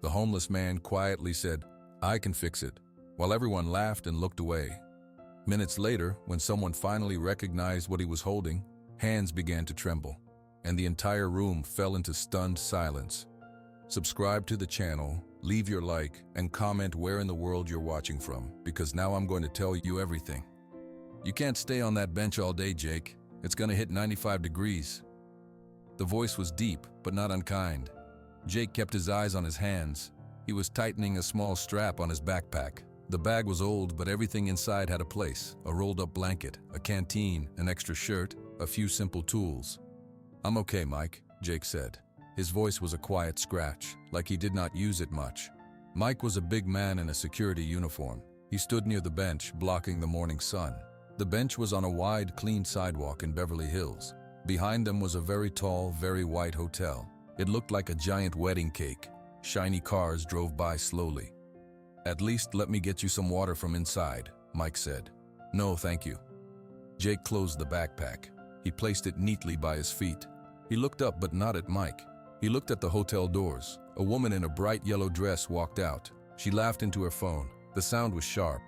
The homeless man quietly said, "I can fix it," while everyone laughed and looked away. Minutes later, when someone finally recognized what he was holding, hands began to tremble, and the entire room fell into stunned silence. Subscribe to the channel, leave your like, and comment where in the world you're watching from, because now I'm going to tell you everything. "You can't stay on that bench all day, Jake. It's going to hit 95 degrees. The voice was deep, but not unkind. Jake kept his eyes on his hands. He was tightening a small strap on his backpack. The bag was old, but everything inside had a place: a rolled-up blanket, a canteen, an extra shirt, a few simple tools. "I'm okay, Mike," Jake said. His voice was a quiet scratch, like he did not use it much. Mike was a big man in a security uniform. He stood near the bench, blocking the morning sun. The bench was on a wide, clean sidewalk in Beverly Hills. Behind them was a very tall, very white hotel. It looked like a giant wedding cake. Shiny cars drove by slowly. "At least let me get you some water from inside," Mike said. "No, thank you." Jake closed the backpack. He placed it neatly by his feet. He looked up, but not at Mike. He looked at the hotel doors. A woman in a bright yellow dress walked out. She laughed into her phone. The sound was sharp.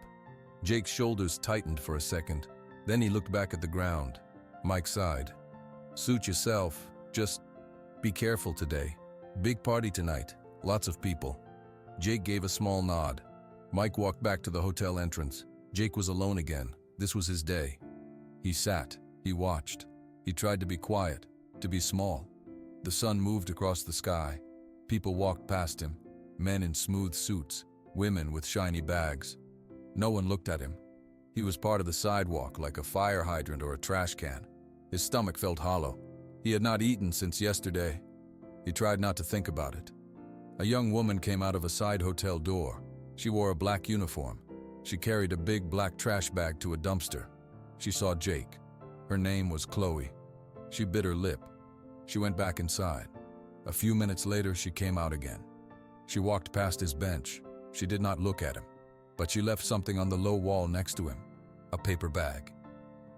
Jake's shoulders tightened for a second. Then he looked back at the ground. Mike sighed. "Suit yourself. Just be careful today. Big party tonight. Lots of people." Jake gave a small nod. Mike walked back to the hotel entrance. Jake was alone again. This was his day. He sat. He watched. He tried to be quiet, to be small. The sun moved across the sky. People walked past him. Men in smooth suits. Women with shiny bags. No one looked at him. He was part of the sidewalk, like a fire hydrant or a trash can. His stomach felt hollow. He had not eaten since yesterday. He tried not to think about it. A young woman came out of a side hotel door. She wore a black uniform. She carried a big black trash bag to a dumpster. She saw Jake. Her name was Chloe. She bit her lip. She went back inside. A few minutes later, she came out again. She walked past his bench. She did not look at him, but she left something on the low wall next to him, a paper bag.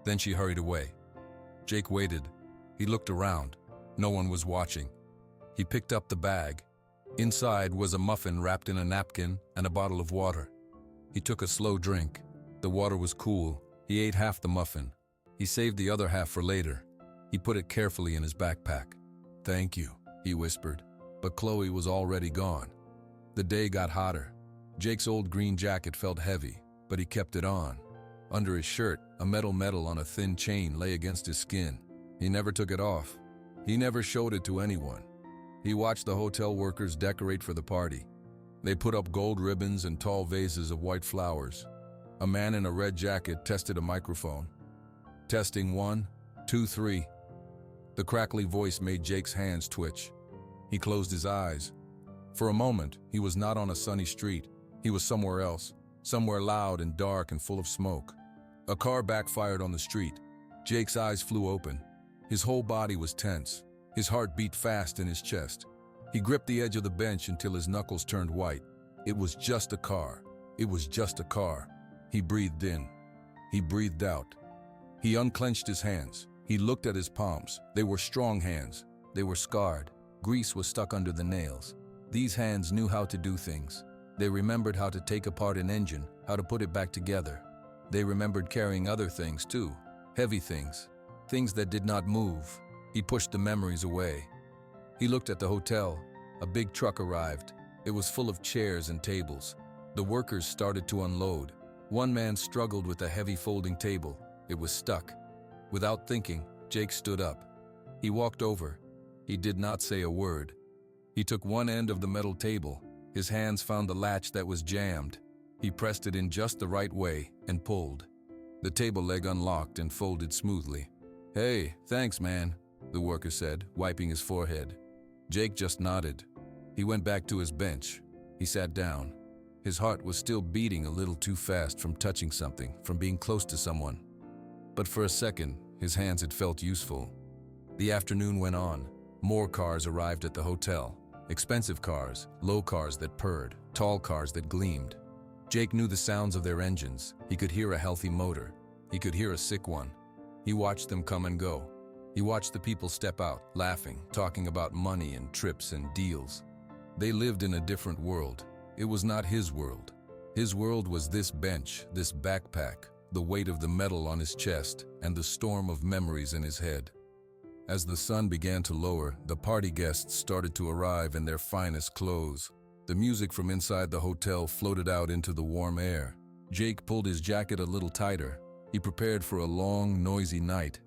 Then she hurried away. Jake waited. He looked around. No one was watching. He picked up the bag. Inside was a muffin wrapped in a napkin and a bottle of water. He took a slow drink. The water was cool. He ate half the muffin. He saved the other half for later. He put it carefully in his backpack. "Thank you," he whispered. But Chloe was already gone. The day got hotter. Jake's old green jacket felt heavy, but he kept it on. Under his shirt, a metal medal on a thin chain lay against his skin. He never took it off. He never showed it to anyone. He watched the hotel workers decorate for the party. They put up gold ribbons and tall vases of white flowers. A man in a red jacket tested a microphone. "Testing 1, 2, 3. The crackly voice made Jake's hands twitch. He closed his eyes. For a moment, he was not on a sunny street. He was somewhere else, somewhere loud and dark and full of smoke. A car backfired on the street. Jake's eyes flew open. His whole body was tense. His heart beat fast in his chest. He gripped the edge of the bench until his knuckles turned white. It was just a car. It was just a car. He breathed in. He breathed out. He unclenched his hands. He looked at his palms. They were strong hands. They were scarred. Grease was stuck under the nails. These hands knew how to do things. They remembered how to take apart an engine, how to put it back together. They remembered carrying other things too, heavy things, things that did not move. He pushed the memories away. He looked at the hotel. A big truck arrived. It was full of chairs and tables. The workers started to unload. One man struggled with a heavy folding table. It was stuck. Without thinking, Jake stood up. He walked over. He did not say a word. He took one end of the metal table. His hands found the latch that was jammed. He pressed it in just the right way and pulled. The table leg unlocked and folded smoothly. "Hey, thanks, man," the worker said, wiping his forehead. Jake just nodded. He went back to his bench. He sat down. His heart was still beating a little too fast from touching something, from being close to someone. But for a second, his hands had felt useful. The afternoon went on. More cars arrived at the hotel. Expensive cars, low cars that purred, tall cars that gleamed. Jake knew the sounds of their engines. He could hear a healthy motor. He could hear a sick one. He watched them come and go. He watched the people step out, laughing, talking about money and trips and deals. They lived in a different world. It was not his world. His world was this bench, this backpack, the weight of the metal on his chest, and the storm of memories in his head. As the sun began to lower, the party guests started to arrive in their finest clothes. The music from inside the hotel floated out into the warm air. Jake pulled his jacket a little tighter. He prepared for a long, noisy night.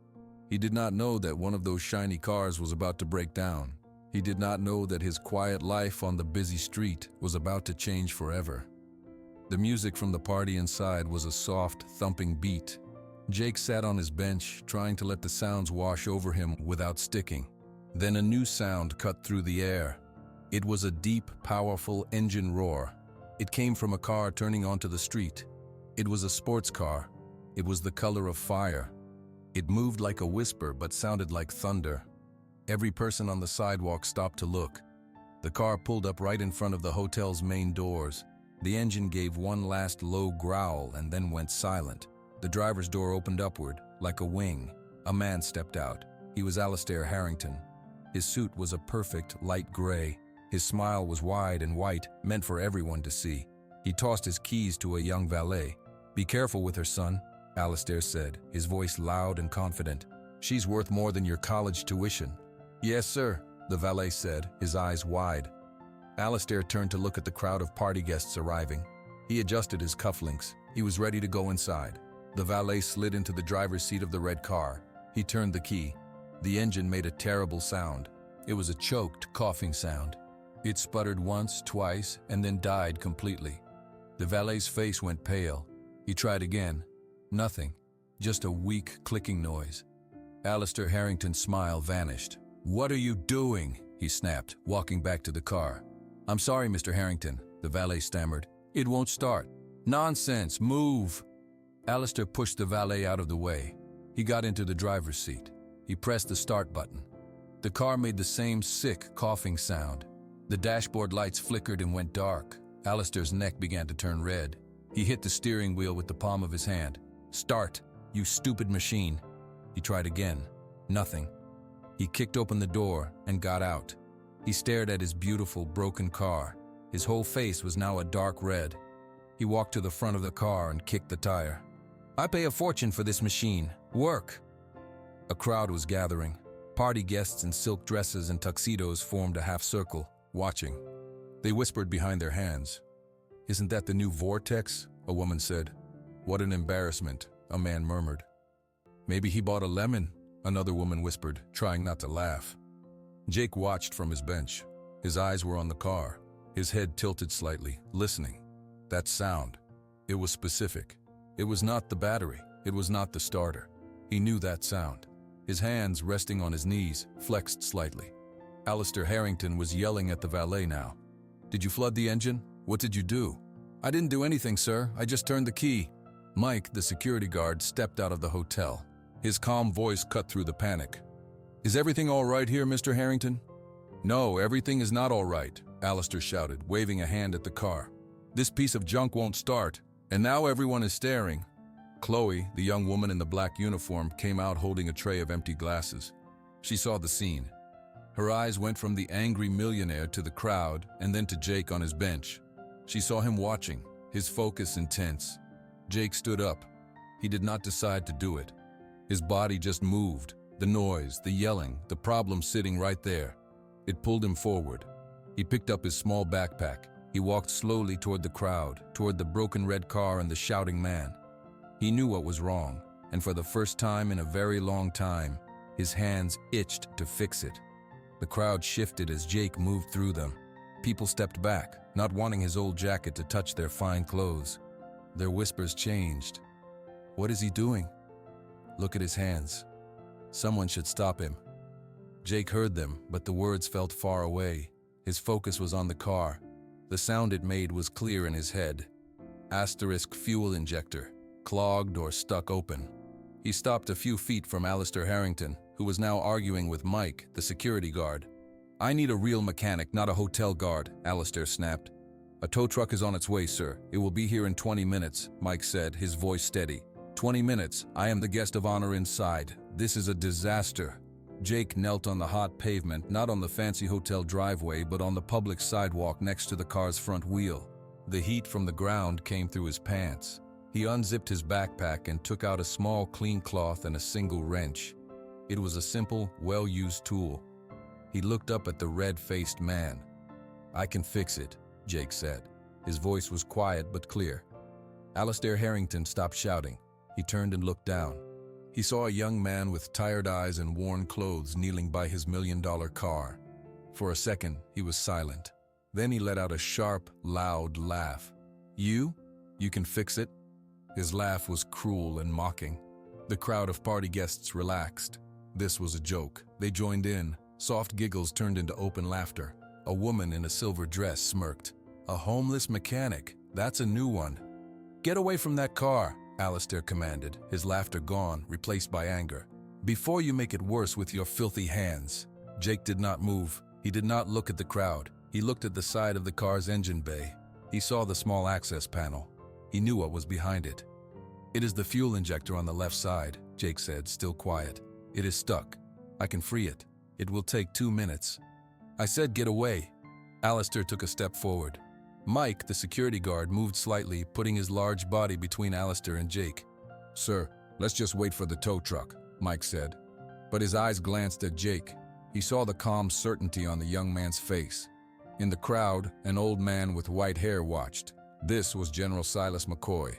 He did not know that one of those shiny cars was about to break down. He did not know that his quiet life on the busy street was about to change forever. The music from the party inside was a soft, thumping beat. Jake sat on his bench, trying to let the sounds wash over him without sticking. Then a new sound cut through the air. It was a deep, powerful engine roar. It came from a car turning onto the street. It was a sports car. It was the color of fire. It moved like a whisper but sounded like thunder. Every person on the sidewalk stopped to look. The car pulled up right in front of the hotel's main doors. The engine gave one last low growl and then went silent. The driver's door opened upward, like a wing. A man stepped out. He was Alistair Harrington. His suit was a perfect light gray. His smile was wide and white, meant for everyone to see. He tossed his keys to a young valet. "Be careful with her, son," Alistair said, his voice loud and confident. "She's worth more than your college tuition." "Yes, sir," the valet said, his eyes wide. Alistair turned to look at the crowd of party guests arriving. He adjusted his cufflinks. He was ready to go inside. The valet slid into the driver's seat of the red car. He turned the key. The engine made a terrible sound. It was a choked, coughing sound. It sputtered once, twice, and then died completely. The valet's face went pale. He tried again. Nothing. Just a weak, clicking noise. Alistair Harrington's smile vanished. "What are you doing?" he snapped, walking back to the car. "I'm sorry, Mr. Harrington," the valet stammered. "It won't start." "Nonsense, move!" Alistair pushed the valet out of the way. He got into the driver's seat. He pressed the start button. The car made the same sick, coughing sound. The dashboard lights flickered and went dark. Alistair's neck began to turn red. He hit the steering wheel with the palm of his hand. "Start, you stupid machine." He tried again. Nothing. He kicked open the door and got out. He stared at his beautiful, broken car. His whole face was now a dark red. He walked to the front of the car and kicked the tire. "I pay a fortune for this machine. Work!" A crowd was gathering. Party guests in silk dresses and tuxedos formed a half circle, watching. They whispered behind their hands. "Isn't that the new vortex?" a woman said. "What an embarrassment," a man murmured. "Maybe he bought a lemon," another woman whispered, trying not to laugh. Jake watched from his bench. His eyes were on the car. His head tilted slightly, listening. That sound. It was specific. It was not the battery. It was not the starter. He knew that sound. His hands, resting on his knees, flexed slightly. Alistair Harrington was yelling at the valet now. "Did you flood the engine? What did you do?" "I didn't do anything, sir. I just turned the key." Mike, the security guard, stepped out of the hotel. His calm voice cut through the panic. "Is everything all right here, Mr. Harrington?" "No, everything is not all right," Alistair shouted, waving a hand at the car. "This piece of junk won't start, and now everyone is staring." Chloe, the young woman in the black uniform, came out holding a tray of empty glasses. She saw the scene. Her eyes went from the angry millionaire to the crowd and then to Jake on his bench. She saw him watching, his focus intense. Jake stood up. He did not decide to do it. His body just moved. The noise, the yelling, the problem sitting right there. It pulled him forward. He picked up his small backpack. He walked slowly toward the crowd, toward the broken red car and the shouting man. He knew what was wrong, and for the first time in a very long time, his hands itched to fix it. The crowd shifted as Jake moved through them. People stepped back, not wanting his old jacket to touch their fine clothes. Their whispers changed. "What is he doing? Look at his hands. Someone should stop him." Jake heard them, but the words felt far away. His focus was on the car. The sound it made was clear in his head. Asterisk fuel injector, clogged or stuck open. He stopped a few feet from Alistair Harrington, who was now arguing with Mike, the security guard. "I need a real mechanic, not a hotel guard," Alistair snapped. "A tow truck is on its way, sir. It will be here in 20 minutes, Mike said, his voice steady. 20 minutes. I am the guest of honor inside. This is a disaster." Jake knelt on the hot pavement, not on the fancy hotel driveway, but on the public sidewalk next to the car's front wheel. The heat from the ground came through his pants. He unzipped his backpack and took out a small clean cloth and a single wrench. It was a simple, well-used tool. He looked up at the red-faced man. "I can fix it," Jake said. His voice was quiet but clear. Alastair Harrington stopped shouting. He turned and looked down. He saw a young man with tired eyes and worn clothes kneeling by his $1 million car. For a second, he was silent. Then he let out a sharp, loud laugh. "You? You can fix it?" His laugh was cruel and mocking. The crowd of party guests relaxed. This was a joke. They joined in. Soft giggles turned into open laughter. A woman in a silver dress smirked. "A homeless mechanic. That's a new one." "Get away from that car," Alastair commanded, his laughter gone, replaced by anger. "Before you make it worse with your filthy hands." Jake did not move. He did not look at the crowd. He looked at the side of the car's engine bay. He saw the small access panel. He knew what was behind it. "It is the fuel injector on the left side," Jake said, still quiet. "It is stuck. I can free it. It will take 2 minutes." "I said get away." Alastair took a step forward. Mike, the security guard, moved slightly, putting his large body between Alastair and Jake. "Sir, let's just wait for the tow truck," Mike said. But his eyes glanced at Jake. He saw the calm certainty on the young man's face. In the crowd, an old man with white hair watched. This was General Silas McCoy.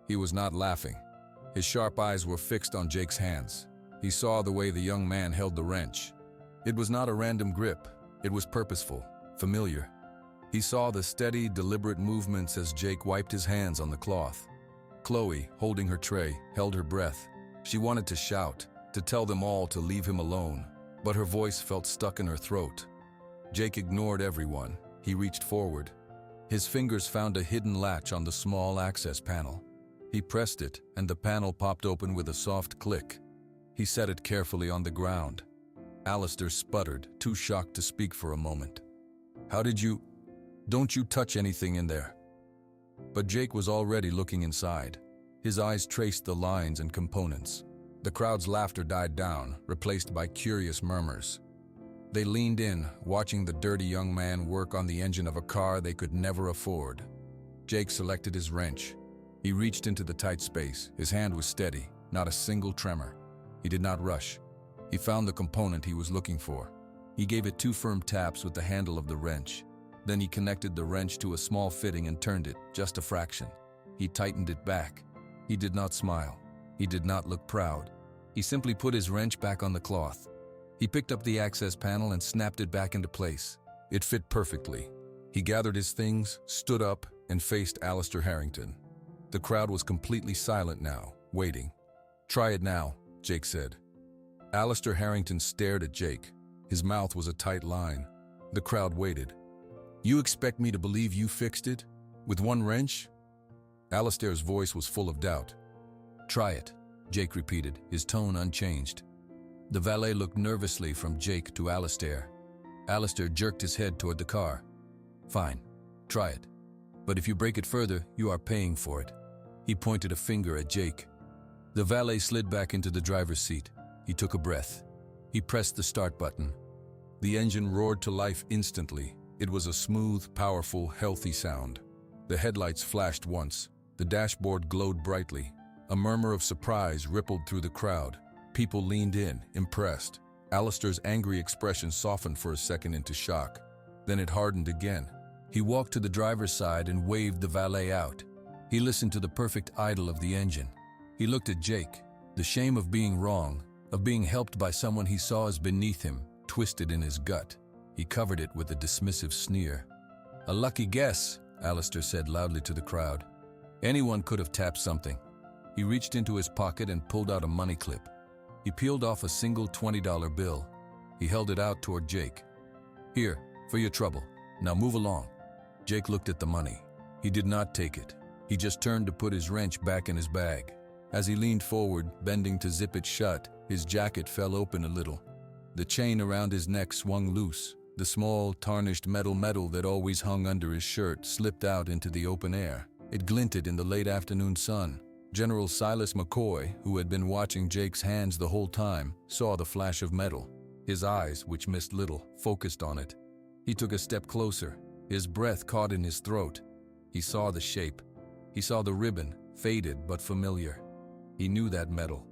He was not laughing. His sharp eyes were fixed on Jake's hands. He saw the way the young man held the wrench. It was not a random grip. It was purposeful, familiar. He saw the steady, deliberate movements as Jake wiped his hands on the cloth. Chloe, holding her tray, held her breath. She wanted to shout, to tell them all to leave him alone, but her voice felt stuck in her throat. Jake ignored everyone. He reached forward. His fingers found a hidden latch on the small access panel. He pressed it, and the panel popped open with a soft click. He set it carefully on the ground. Alastair sputtered, too shocked to speak for a moment. "How did you... Don't you touch anything in there." But Jake was already looking inside. His eyes traced the lines and components. The crowd's laughter died down, replaced by curious murmurs. They leaned in, watching the dirty young man work on the engine of a car they could never afford. Jake selected his wrench. He reached into the tight space. His hand was steady, not a single tremor. He did not rush. He found the component he was looking for. He gave it 2 firm taps with the handle of the wrench. Then he connected the wrench to a small fitting and turned it, just a fraction. He tightened it back. He did not smile. He did not look proud. He simply put his wrench back on the cloth. He picked up the access panel and snapped it back into place. It fit perfectly. He gathered his things, stood up, and faced Alastair Harrington. The crowd was completely silent now, waiting. "Try it now," Jake said. Alastair Harrington stared at Jake. His mouth was a tight line. The crowd waited. "You expect me to believe you fixed it? With 1 wrench?" Alastair's voice was full of doubt. "Try it," Jake repeated, his tone unchanged. The valet looked nervously from Jake to Alastair. Alastair jerked his head toward the car. "Fine, try it. But if you break it further, you are paying for it." He pointed a finger at Jake. The valet slid back into the driver's seat. He took a breath. He pressed the start button. The engine roared to life instantly. It was a smooth, powerful, healthy sound. The headlights flashed once. The dashboard glowed brightly. A murmur of surprise rippled through the crowd. People leaned in, impressed. Alastair's angry expression softened for a second into shock. Then it hardened again. He walked to the driver's side and waved the valet out. He listened to the perfect idle of the engine. He looked at Jake. The shame of being wrong, of being helped by someone he saw as beneath him, twisted in his gut. He covered it with a dismissive sneer. "A lucky guess," Alastair said loudly to the crowd. "Anyone could have tapped something." He reached into his pocket and pulled out a money clip. He peeled off a single $20 bill. He held it out toward Jake. "Here, for your trouble. Now move along." Jake looked at the money. He did not take it. He just turned to put his wrench back in his bag. As he leaned forward, bending to zip it shut, his jacket fell open a little. The chain around his neck swung loose. The small, tarnished metal that always hung under his shirt slipped out into the open air. It glinted in the late afternoon sun. General Silas McCoy, who had been watching Jake's hands the whole time, saw the flash of metal. His eyes, which missed little, focused on it. He took a step closer. His breath caught in his throat. He saw the shape. He saw the ribbon, faded but familiar. He knew that metal.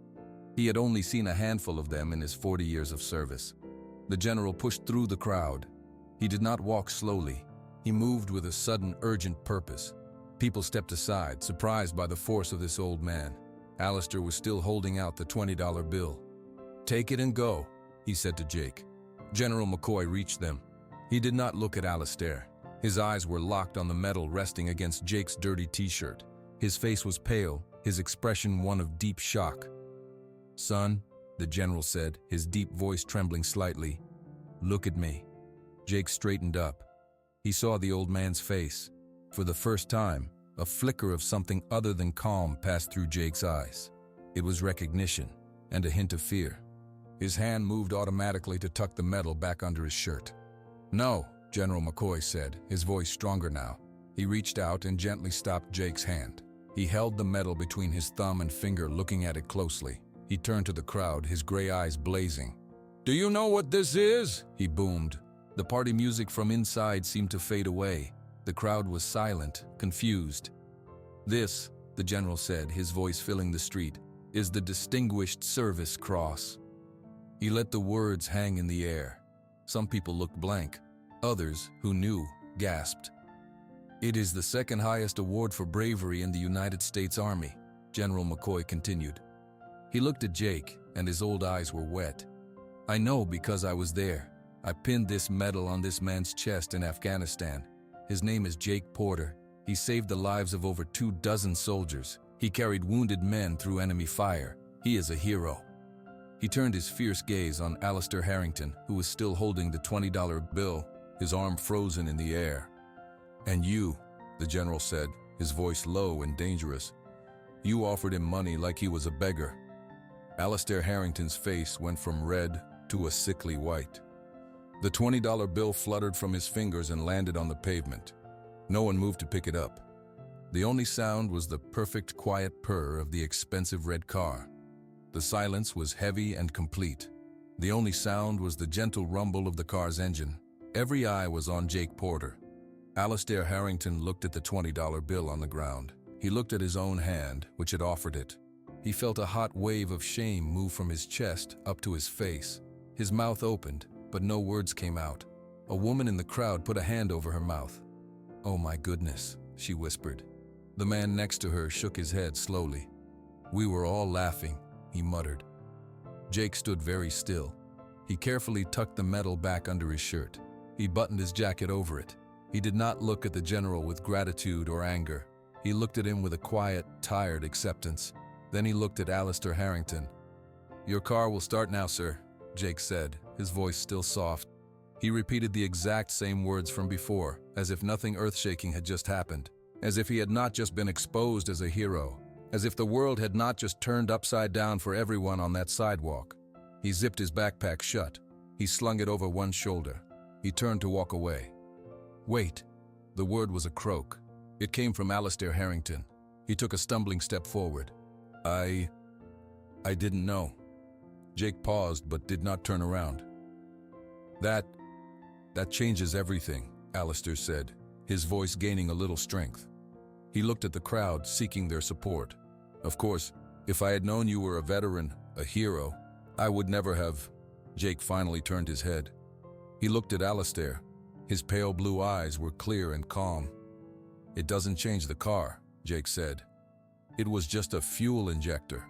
He had only seen a handful of them in his 40 years of service. The general pushed through the crowd. He did not walk slowly. He moved with a sudden, urgent purpose. People stepped aside, surprised by the force of this old man. Alistair was still holding out the $20 bill. "Take it and go," he said to Jake. General McCoy reached them. He did not look at Alistair. His eyes were locked on the metal resting against Jake's dirty t-shirt. His face was pale, his expression one of deep shock. "Son," the general said, his deep voice trembling slightly, "look at me." Jake straightened up. He saw the old man's face. For the first time, a flicker of something other than calm passed through Jake's eyes. It was recognition and a hint of fear. His hand moved automatically to tuck the metal back under his shirt. "No," General McCoy said, his voice stronger now. He reached out and gently stopped Jake's hand. He held the metal between his thumb and finger, looking at it closely. He turned to the crowd, his gray eyes blazing. "Do you know what this is?" he boomed. The party music from inside seemed to fade away. The crowd was silent, confused. "This," the general said, his voice filling the street, "is the Distinguished Service Cross." He let the words hang in the air. Some people looked blank. Others, who knew, gasped. "It is the second highest award for bravery in the United States Army," General McCoy continued. He looked at Jake, and his old eyes were wet. "I know because I was there. I pinned this medal on this man's chest in Afghanistan. His name is Jake Porter. He saved the lives of over 24 soldiers. He carried wounded men through enemy fire. He is a hero." He turned his fierce gaze on Alistair Harrington, who was still holding the $20 bill, his arm frozen in the air. "And you," the general said, his voice low and dangerous, "you offered him money like he was a beggar." Alistair Harrington's face went from red to a sickly white. The $20 bill fluttered from his fingers and landed on the pavement. No one moved to pick it up. The only sound was the perfect quiet purr of the expensive red car. The silence was heavy and complete. The only sound was the gentle rumble of the car's engine. Every eye was on Jake Porter. Alistair Harrington looked at the $20 bill on the ground. He looked at his own hand, which had offered it. He felt a hot wave of shame move from his chest up to his face. His mouth opened, but no words came out. A woman in the crowd put a hand over her mouth. "Oh my goodness," she whispered. The man next to her shook his head slowly. "We were all laughing," he muttered. Jake stood very still. He carefully tucked the medal back under his shirt. He buttoned his jacket over it. He did not look at the general with gratitude or anger. He looked at him with a quiet, tired acceptance. Then he looked at Alistair Harrington. "Your car will start now, sir," Jake said, his voice still soft. He repeated the exact same words from before, as if nothing earth-shaking had just happened, as if he had not just been exposed as a hero, as if the world had not just turned upside down for everyone on that sidewalk. He zipped his backpack shut. He slung it over one shoulder. He turned to walk away. "Wait." The word was a croak. It came from Alistair Harrington. He took a stumbling step forward. I didn't know." Jake paused but did not turn around. That changes everything," Alistair said, his voice gaining a little strength. He looked at the crowd, seeking their support. "Of course, if I had known you were a veteran, a hero, I would never have." Jake finally turned his head. He looked at Alistair. His pale blue eyes were clear and calm. "It doesn't change the car," Jake said. "It was just a fuel injector."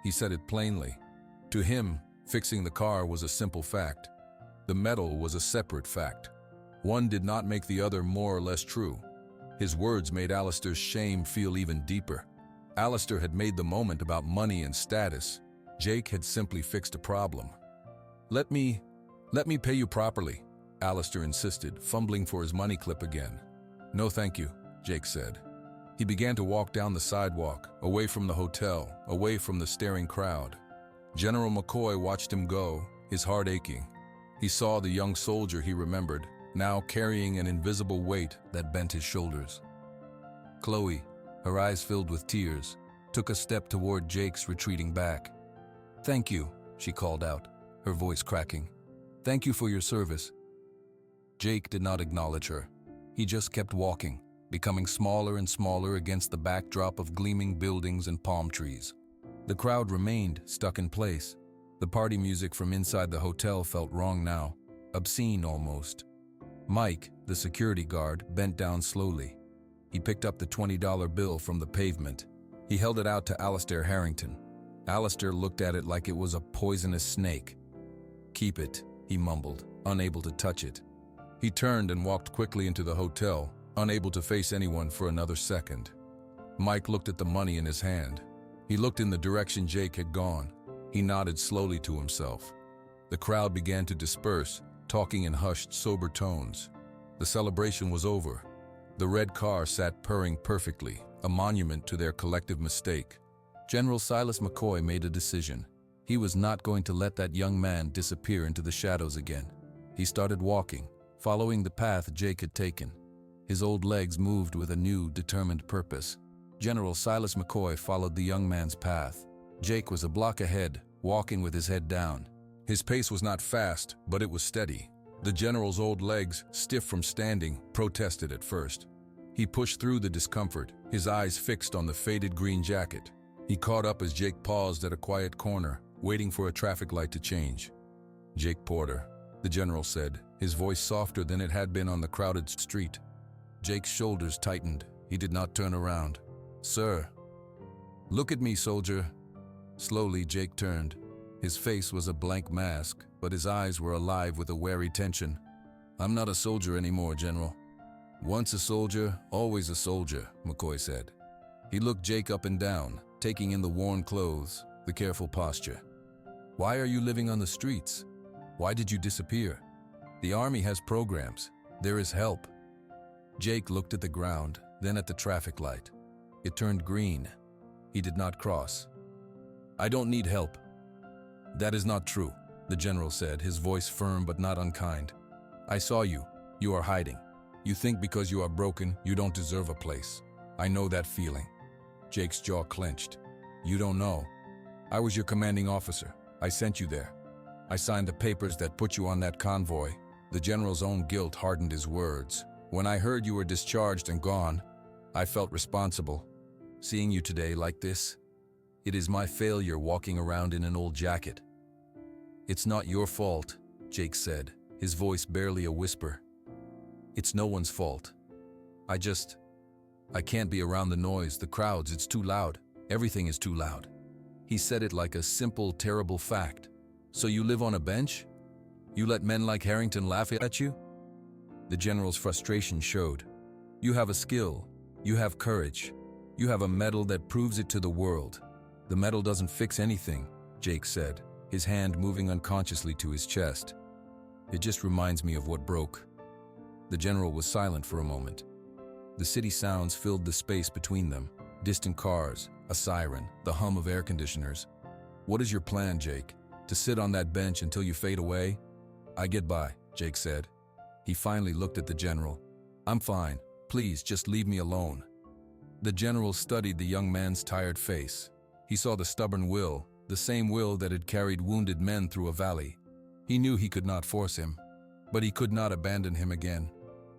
He said it plainly. To him, fixing the car was a simple fact. The metal was a separate fact. One did not make the other more or less true. His words made Alistair's shame feel even deeper. Alistair had made the moment about money and status. Jake had simply fixed a problem. Let me pay you properly," Alistair insisted, fumbling for his money clip again. "No thank you," Jake said. He began to walk down the sidewalk, away from the hotel, away from the staring crowd. General McCoy watched him go, his heart aching. He saw the young soldier he remembered, now carrying an invisible weight that bent his shoulders. Chloe, her eyes filled with tears, took a step toward Jake's retreating back. "Thank you," she called out, her voice cracking. Thank you for your service." Jake did not acknowledge her. He just kept walking, becoming smaller and smaller against the backdrop of gleaming buildings and palm trees. The crowd remained stuck in place. The party music from inside the hotel felt wrong now, obscene almost. Mike, the security guard, bent down slowly. He picked up the $20 bill from the pavement. He held it out to Alistair Harrington. Alistair looked at it like it was a poisonous snake. "Keep it," he mumbled, unable to touch it. He turned and walked quickly into the hotel, unable to face anyone for another second. Mike looked at the money in his hand. He looked in the direction Jake had gone. He nodded slowly to himself. The crowd began to disperse, talking in hushed, sober tones. The celebration was over. The red car sat purring perfectly, a monument to their collective mistake. General Silas McCoy made a decision. He was not going to let that young man disappear into the shadows again. He started walking, following the path Jake had taken. His old legs moved with a new, determined purpose. General Silas McCoy followed the young man's path. Jake was a block ahead, walking with his head down. His pace was not fast, but it was steady. The general's old legs, stiff from standing, protested at first. He pushed through the discomfort, his eyes fixed on the faded green jacket. He caught up as Jake paused at a quiet corner, waiting for a traffic light to change. "Jake Porter," the general said, his voice softer than it had been on the crowded street. Jake's shoulders tightened. He did not turn around. "Sir." "Look at me, soldier." Slowly, Jake turned. His face was a blank mask, but his eyes were alive with a wary tension. "I'm not a soldier anymore, General." "Once a soldier, always a soldier," McCoy said. He looked Jake up and down, taking in the worn clothes, the careful posture. "Why are you living on the streets? Why did you disappear? The army has programs. There is help." Jake looked at the ground, then at the traffic light. It turned green. He did not cross. "I don't need help." "That is not true," the general said, his voice firm but not unkind. "I saw you. You are hiding. You think because you are broken, you don't deserve a place. I know that feeling." Jake's jaw clenched. "You don't know. I was your commanding officer. I sent you there. I signed the papers that put you on that convoy." The general's own guilt hardened his words. "When I heard you were discharged and gone, I felt responsible. Seeing you today like this, it is my failure walking around in an old jacket." "It's not your fault," Jake said, his voice barely a whisper. "It's no one's fault. I can't be around the noise, the crowds, it's too loud. Everything is too loud." He said it like a simple, terrible fact. "So you live on a bench? You let men like Harrington laugh at you?" The general's frustration showed. "You have a skill. You have courage. You have a medal that proves it to the world. The medal doesn't fix anything," Jake said, his hand moving unconsciously to his chest. "It just reminds me of what broke." The general was silent for a moment. The city sounds filled the space between them. Distant cars, a siren, the hum of air conditioners. "What is your plan, Jake? To sit on that bench until you fade away?" "I get by," Jake said. He finally looked at the general. "I'm fine. Please, just leave me alone." The general studied the young man's tired face. He saw the stubborn will, the same will that had carried wounded men through a valley. He knew he could not force him, but he could not abandon him again.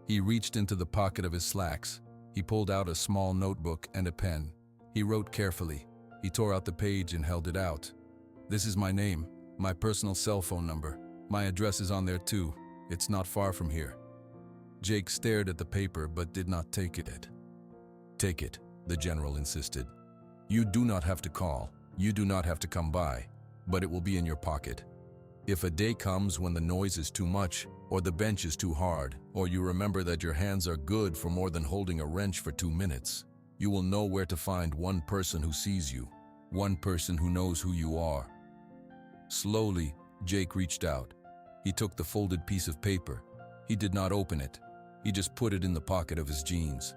He reached into the pocket of his slacks. He pulled out a small notebook and a pen. He wrote carefully. He tore out the page and held it out. "This is my name, my personal cell phone number. My address is on there too. It's not far from here." Jake stared at the paper but did not take it. "Take it," the general insisted. "You do not have to call. You do not have to come by, but it will be in your pocket. If a day comes when the noise is too much, or the bench is too hard, or you remember that your hands are good for more than holding a wrench for 2 minutes, you will know where to find one person who sees you, one person who knows who you are." Slowly, Jake reached out. He took the folded piece of paper. He did not open it. He just put it in the pocket of his jeans.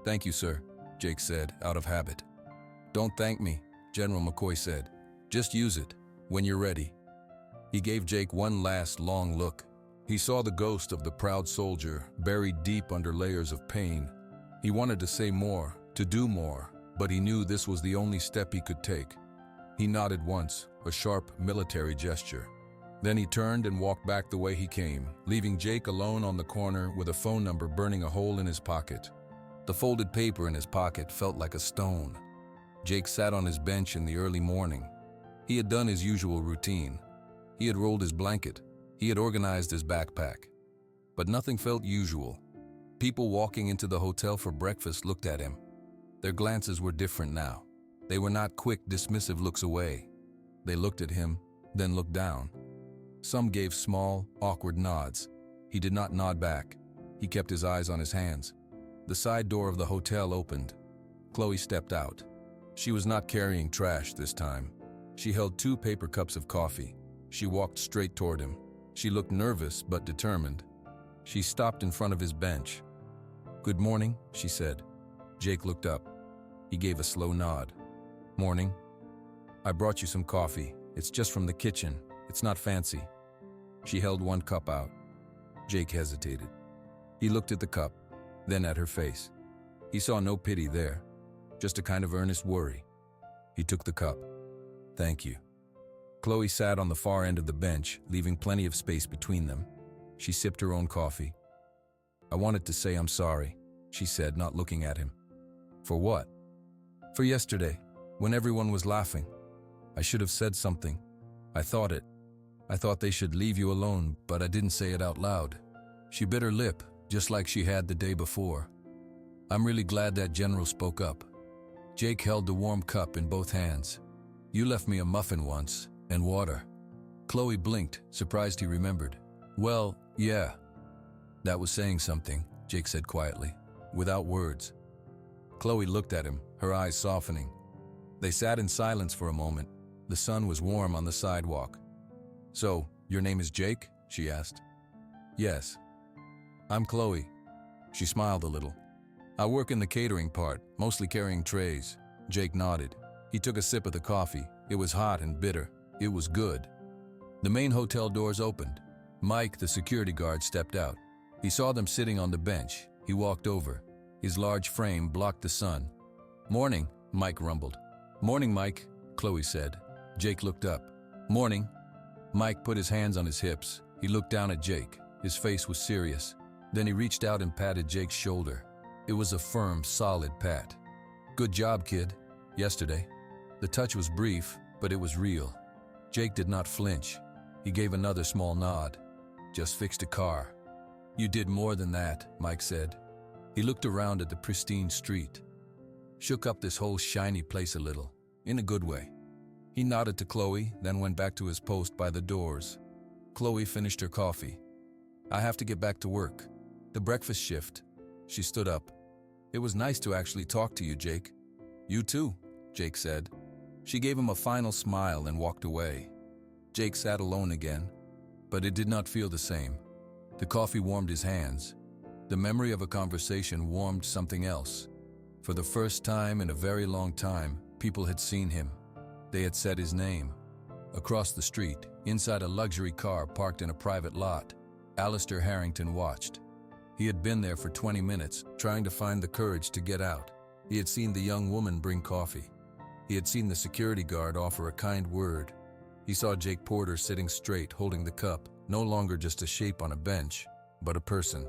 "Thank you, sir," Jake said, out of habit. "Don't thank me," General McCoy said. "Just use it, when you're ready." He gave Jake one last long look. He saw the ghost of the proud soldier, buried deep under layers of pain. He wanted to say more, to do more, but he knew this was the only step he could take. He nodded once, a sharp military gesture. Then he turned and walked back the way he came, leaving Jake alone on the corner with a phone number burning a hole in his pocket. The folded paper in his pocket felt like a stone. Jake sat on his bench in the early morning. He had done his usual routine. He had rolled his blanket. He had organized his backpack. But nothing felt usual. People walking into the hotel for breakfast looked at him. Their glances were different now. They were not quick, dismissive looks away. They looked at him, then looked down. Some gave small, awkward nods. He did not nod back. He kept his eyes on his hands. The side door of the hotel opened. Chloe stepped out. She was not carrying trash this time. She held 2 paper cups of coffee. She walked straight toward him. She looked nervous but determined. She stopped in front of his bench. "Good morning," she said. Jake looked up. He gave a slow nod. "Morning. I brought you some coffee. It's just from the kitchen. It's not fancy." She held 1 cup out. Jake hesitated. He looked at the cup, then at her face. He saw no pity there, just a kind of earnest worry. He took the cup. "Thank you." Chloe sat on the far end of the bench, leaving plenty of space between them. She sipped her own coffee. "I wanted to say I'm sorry," she said, not looking at him. "For what?" "For yesterday, when everyone was laughing. I should have said something. I thought it. I thought they should leave you alone, but I didn't say it out loud." She bit her lip, just like she had the day before. "I'm really glad that general spoke up." Jake held the warm cup in both hands. "You left me a muffin once, and water." Chloe blinked, surprised he remembered. "Well, yeah." "That was saying something," Jake said quietly, without words. Chloe looked at him, her eyes softening. They sat in silence for a moment. The sun was warm on the sidewalk. "So, your name is Jake?" she asked. "Yes." "I'm Chloe." She smiled a little. "I work in the catering part, mostly carrying trays." Jake nodded. He took a sip of the coffee. It was hot and bitter. It was good. The main hotel doors opened. Mike, the security guard, stepped out. He saw them sitting on the bench. He walked over. His large frame blocked the sun. "Morning," Mike rumbled. "Morning, Mike," Chloe said. Jake looked up. "Morning." Mike put his hands on his hips. He looked down at Jake. His face was serious. Then he reached out and patted Jake's shoulder. It was a firm, solid pat. "Good job, kid. Yesterday." The touch was brief, but it was real. Jake did not flinch. He gave another small nod. "Just fixed a car." "You did more than that," Mike said. He looked around at the pristine street. "Shook up this whole shiny place a little, in a good way." He nodded to Chloe, then went back to his post by the doors. Chloe finished her coffee. "I have to get back to work. The breakfast shift." She stood up. "It was nice to actually talk to you, Jake." "You too," Jake said. She gave him a final smile and walked away. Jake sat alone again, but it did not feel the same. The coffee warmed his hands. The memory of a conversation warmed something else. For the first time in a very long time, people had seen him. They had said his name. Across the street, inside a luxury car parked in a private lot, Alistair Harrington watched. He had been there for 20 minutes, trying to find the courage to get out. He had seen the young woman bring coffee. He had seen the security guard offer a kind word. He saw Jake Porter sitting straight, holding the cup, no longer just a shape on a bench, but a person.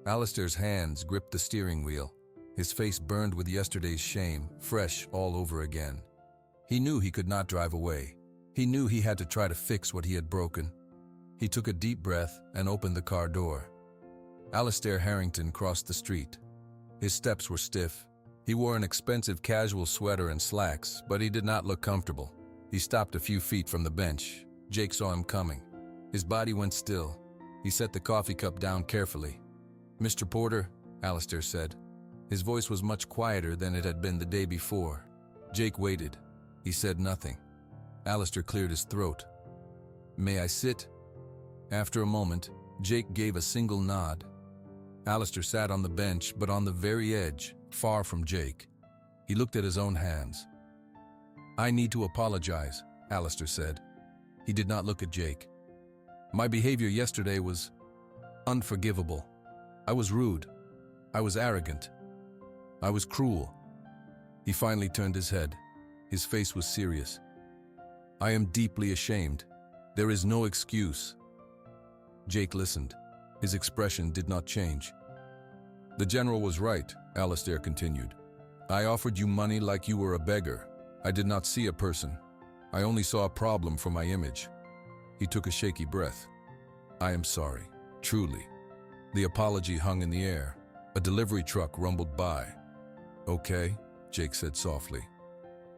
Alistair's hands gripped the steering wheel. His face burned with yesterday's shame, fresh all over again. He knew he could not drive away. He knew he had to try to fix what he had broken. He took a deep breath and opened the car door. Alistair Harrington crossed the street. His steps were stiff. He wore an expensive casual sweater and slacks, but he did not look comfortable. He stopped a few feet from the bench. Jake saw him coming. His body went still. He set the coffee cup down carefully. "Mr. Porter," Alistair said. His voice was much quieter than it had been the day before. Jake waited. He said nothing. Alistair cleared his throat. "May I sit?" After a moment, Jake gave a single nod. Alistair sat on the bench, but on the very edge, far from Jake. He looked at his own hands. "I need to apologize," Alistair said. He did not look at Jake. "My behavior yesterday was unforgivable. I was rude. I was arrogant. I was cruel." He finally turned his head. His face was serious. "I am deeply ashamed." There is no excuse. Jake listened. His expression did not change. The general was right, Alistair continued. I offered you money like you were a beggar. I did not see a person. I only saw a problem for my image. He took a shaky breath. I am sorry, truly. The apology hung in the air. A delivery truck rumbled by. Okay, Jake said softly.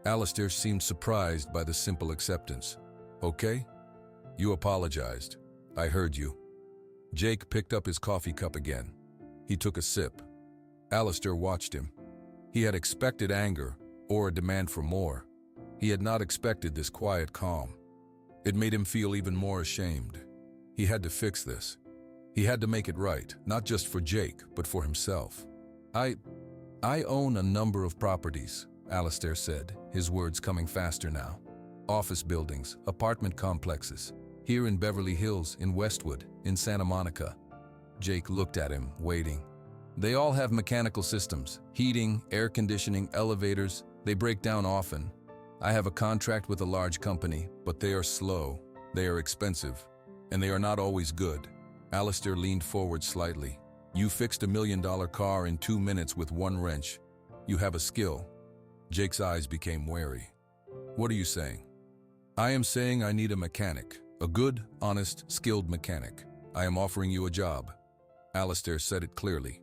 Alistair seemed surprised by the simple acceptance. Okay? You apologized. I heard you. Jake picked up his coffee cup again. He took a sip. Alistair watched him. He had expected anger or a demand for more. He had not expected this quiet calm. It made him feel even more ashamed. He had to fix this. He had to make it right, not just for Jake, but for himself. I own a number of properties, Alistair said, his words coming faster now. Office buildings, apartment complexes, here in Beverly Hills, in Westwood, in Santa Monica. Jake looked at him, waiting. They all have mechanical systems, heating, air conditioning, elevators. They break down often. I have a contract with a large company, but they are slow, they are expensive, and they are not always good. Alistair leaned forward slightly. You fixed $1 million car in 2 minutes with one wrench. You have a skill. Jake's eyes became wary. What are you saying? I am saying I need a mechanic, a good, honest, skilled mechanic. I am offering you a job. Alistair said it clearly.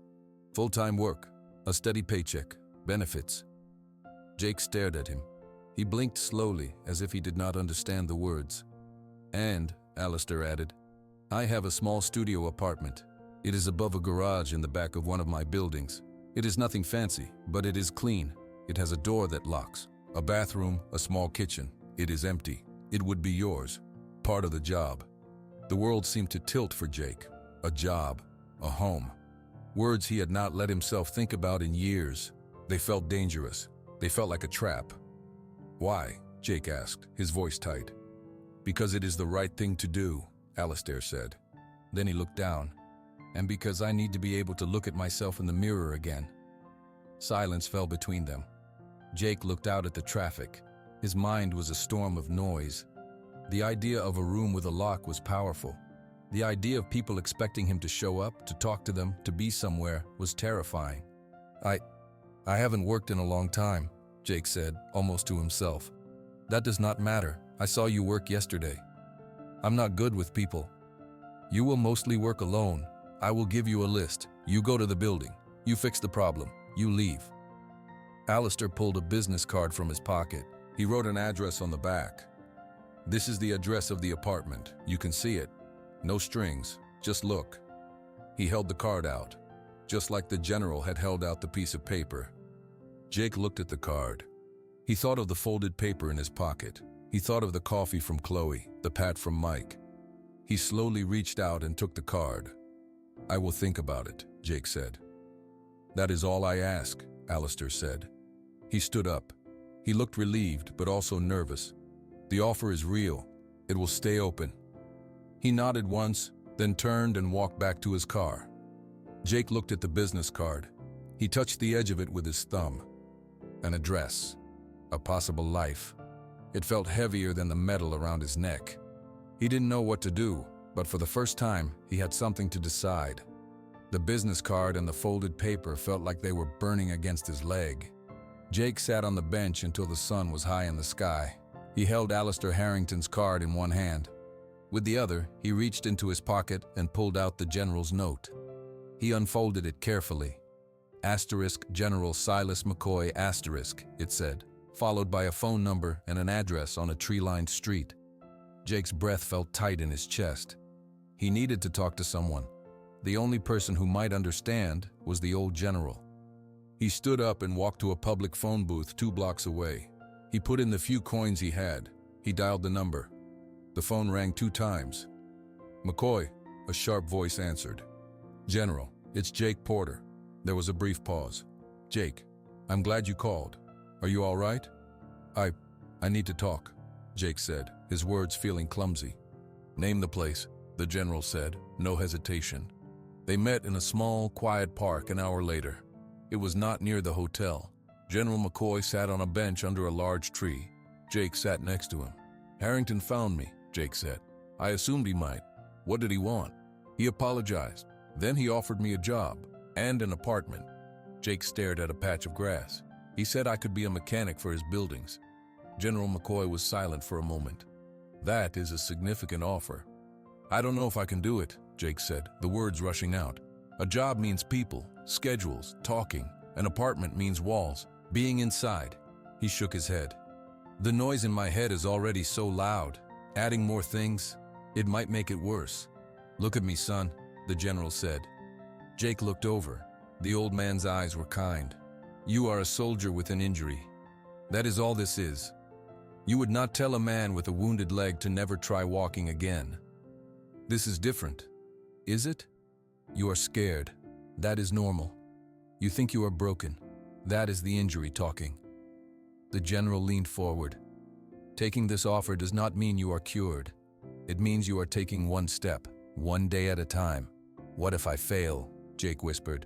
Full-time work, a steady paycheck, benefits. Jake stared at him. He blinked slowly, as if he did not understand the words. And, Alistair added, I have a small studio apartment. It is above a garage in the back of one of my buildings. It is nothing fancy, but it is clean. It has a door that locks, a bathroom, a small kitchen. It is empty. It would be yours. Part of the job. The world seemed to tilt for Jake. A job, a home. Words he had not let himself think about in years. They felt dangerous. They felt like a trap. Why? Jake asked, his voice tight. Because it is the right thing to do, Alistair said. Then he looked down. And because I need to be able to look at myself in the mirror again. Silence fell between them. Jake looked out at the traffic. His mind was a storm of noise. The idea of a room with a lock was powerful. The idea of people expecting him to show up, to talk to them, to be somewhere, was terrifying. I haven't worked in a long time, Jake said, almost to himself. That does not matter. I saw you work yesterday. I'm not good with people. You will mostly work alone. I will give you a list. You go to the building. You fix the problem. You leave. Alistair pulled a business card from his pocket. He wrote an address on the back. This is the address of the apartment. You can see it. No strings. Just look. He held the card out, just like the general had held out the piece of paper. Jake looked at the card. He thought of the folded paper in his pocket. He thought of the coffee from Chloe, the pat from Mike. He slowly reached out and took the card. I will think about it, Jake said. That is all I ask, Alistair said. He stood up. He looked relieved, but also nervous. The offer is real. It will stay open. He nodded once, then turned and walked back to his car. Jake looked at the business card. He touched the edge of it with his thumb. An address. A possible life. It felt heavier than the metal around his neck. He didn't know what to do, but for the first time, he had something to decide. The business card and the folded paper felt like they were burning against his leg. Jake sat on the bench until the sun was high in the sky. He held Alistair Harrington's card in one hand. With the other, he reached into his pocket and pulled out the general's note. He unfolded it carefully. Asterisk General Silas McCoy asterisk, it said, followed by a phone number and an address on a tree-lined street. Jake's breath felt tight in his chest. He needed to talk to someone. The only person who might understand was the old general. He stood up and walked to a public phone booth 2 blocks away. He put in the few coins he had. He dialed the number. The phone rang 2 times. McCoy, a sharp voice answered. General, it's Jake Porter. There was a brief pause. Jake, I'm glad you called. Are you all right? I need to talk, Jake said, his words feeling clumsy. Name the place, the general said, no hesitation. They met in a small, quiet park an hour later. It was not near the hotel. General McCoy sat on a bench under a large tree. Jake sat next to him. Harrington found me, Jake said. I assumed he might. What did he want? He apologized. Then he offered me a job and an apartment. Jake stared at a patch of grass. He said I could be a mechanic for his buildings. General McCoy was silent for a moment. That is a significant offer. I don't know if I can do it, Jake said, the words rushing out. A job means people, schedules, talking. An apartment means walls, being inside. He shook his head. The noise in my head is already so loud. Adding more things, it might make it worse. Look at me, son, the general said. Jake looked over. The old man's eyes were kind. You are a soldier with an injury. That is all this is. You would not tell a man with a wounded leg to never try walking again. This is different. Is it? You are scared. That is normal. You think you are broken. That is the injury talking. The general leaned forward. Taking this offer does not mean you are cured. It means you are taking one step, one day at a time. What if I fail? Jake whispered.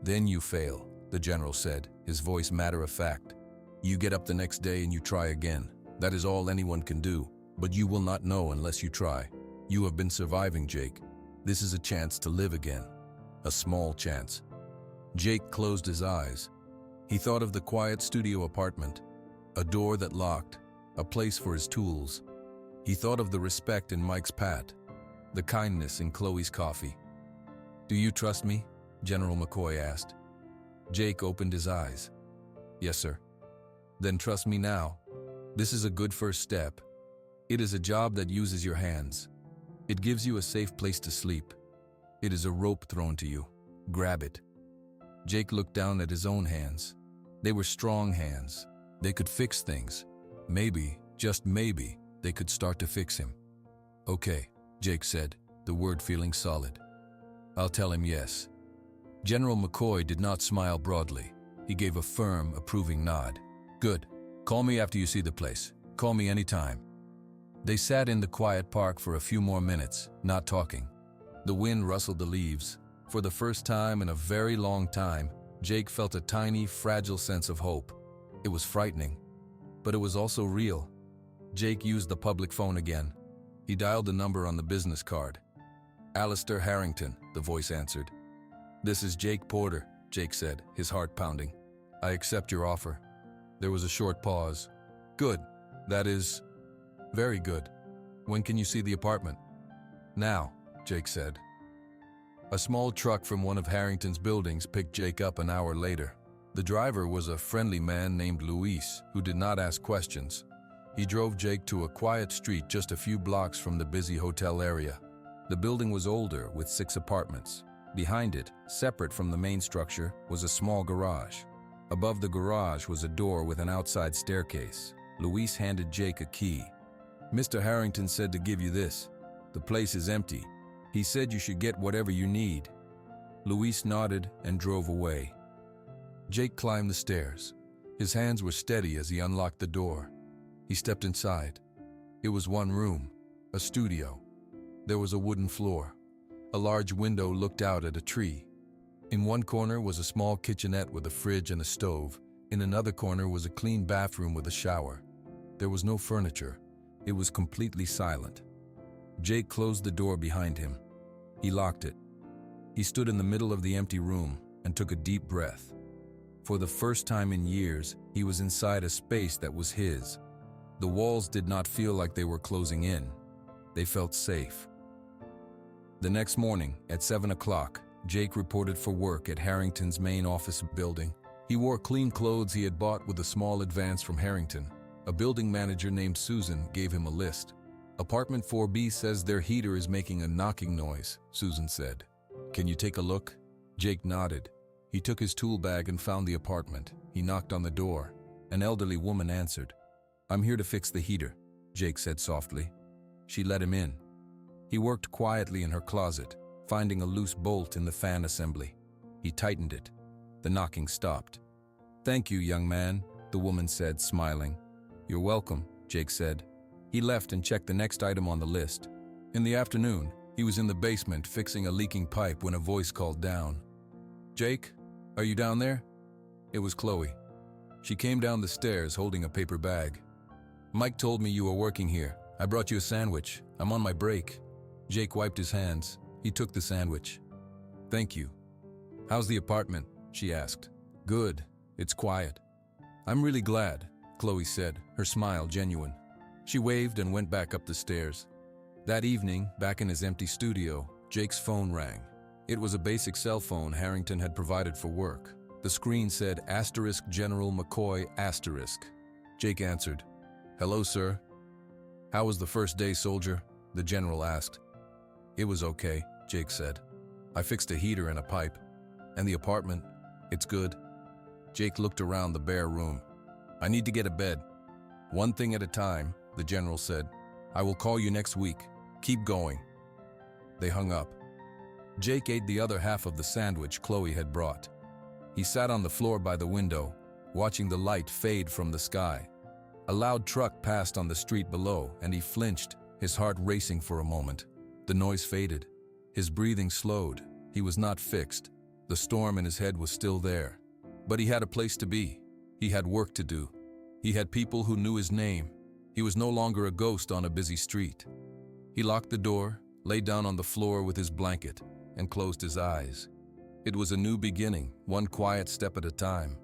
Then you fail, the general said, his voice matter of fact. You get up the next day and you try again. That is all anyone can do, but you will not know unless you try. You have been surviving, Jake. This is a chance to live again. A small chance. Jake closed his eyes. He thought of the quiet studio apartment, a door that locked, a place for his tools. He thought of the respect in Mike's pat, the kindness in Chloe's coffee. Do you trust me? General McCoy asked. Jake opened his eyes. Yes, sir. Then trust me now. This is a good first step. It is a job that uses your hands. It gives you a safe place to sleep. It is a rope thrown to you. Grab it. Jake looked down at his own hands. They were strong hands. They could fix things. Maybe, just maybe, they could start to fix him. Okay, Jake said, the word feeling solid. I'll tell him yes. General McCoy did not smile broadly. He gave a firm, approving nod. Good. Call me after you see the place. Call me anytime. They sat in the quiet park for a few more minutes, not talking. The wind rustled the leaves. For the first time in a very long time, Jake felt a tiny, fragile sense of hope. It was frightening, but it was also real. Jake used the public phone again. He dialed the number on the business card. Alistair Harrington, the voice answered. This is Jake Porter, Jake said, his heart pounding. I accept your offer. There was a short pause. Good. That is, very good. When can you see the apartment? Now, Jake said. A small truck from one of Harrington's buildings picked Jake up an hour later. The driver was a friendly man named Luis, who did not ask questions. He drove Jake to a quiet street just a few blocks from the busy hotel area. The building was older, with 6 apartments. Behind it, separate from the main structure, was a small garage. Above the garage was a door with an outside staircase. Luis handed Jake a key. Mr. Harrington said to give you this. The place is empty. He said you should get whatever you need. Luis nodded and drove away. Jake climbed the stairs. His hands were steady as he unlocked the door. He stepped inside. It was one room, a studio. There was a wooden floor. A large window looked out at a tree. In one corner was a small kitchenette with a fridge and a stove. In another corner was a clean bathroom with a shower. There was no furniture. It was completely silent. Jake closed the door behind him. He locked it. He stood in the middle of the empty room and took a deep breath. For the first time in years, he was inside a space that was his. The walls did not feel like they were closing in. They felt safe. The next morning, at 7 o'clock, Jake reported for work at Harrington's main office building. He wore clean clothes he had bought with a small advance from Harrington. A building manager named Susan gave him a list. Apartment 4B says their heater is making a knocking noise, Susan said. Can you take a look? Jake nodded. He took his tool bag and found the apartment. He knocked on the door. An elderly woman answered. I'm here to fix the heater, Jake said softly. She let him in. He worked quietly in her closet, finding a loose bolt in the fan assembly. He tightened it. The knocking stopped. Thank you, young man, the woman said, smiling. You're welcome, Jake said. He left and checked the next item on the list. In the afternoon, he was in the basement fixing a leaking pipe when a voice called down. Jake, are you down there? It was Chloe. She came down the stairs holding a paper bag. Mike told me you were working here. I brought you a sandwich. I'm on my break. Jake wiped his hands. He took the sandwich. Thank you. How's the apartment? She asked. Good. It's quiet. I'm really glad, Chloe said, her smile genuine. She waved and went back up the stairs. That evening, back in his empty studio, Jake's phone rang. It was a basic cell phone Harrington had provided for work. The screen said *General McCoy*. Jake answered. Hello, sir. How was the first day, soldier? The general asked. It was okay, Jake said. I fixed a heater and a pipe. And the apartment? It's good. Jake looked around the bare room. I need to get a bed. One thing at a time, the general said. I will call you next week. Keep going. They hung up. Jake ate the other half of the sandwich Chloe had brought. He sat on the floor by the window, watching the light fade from the sky. A loud truck passed on the street below, and he flinched, his heart racing for a moment. The noise faded. His breathing slowed. He was not fixed. The storm in his head was still there. But he had a place to be. He had work to do. He had people who knew his name. He was no longer a ghost on a busy street. He locked the door, lay down on the floor with his blanket, and closed his eyes. It was a new beginning, one quiet step at a time.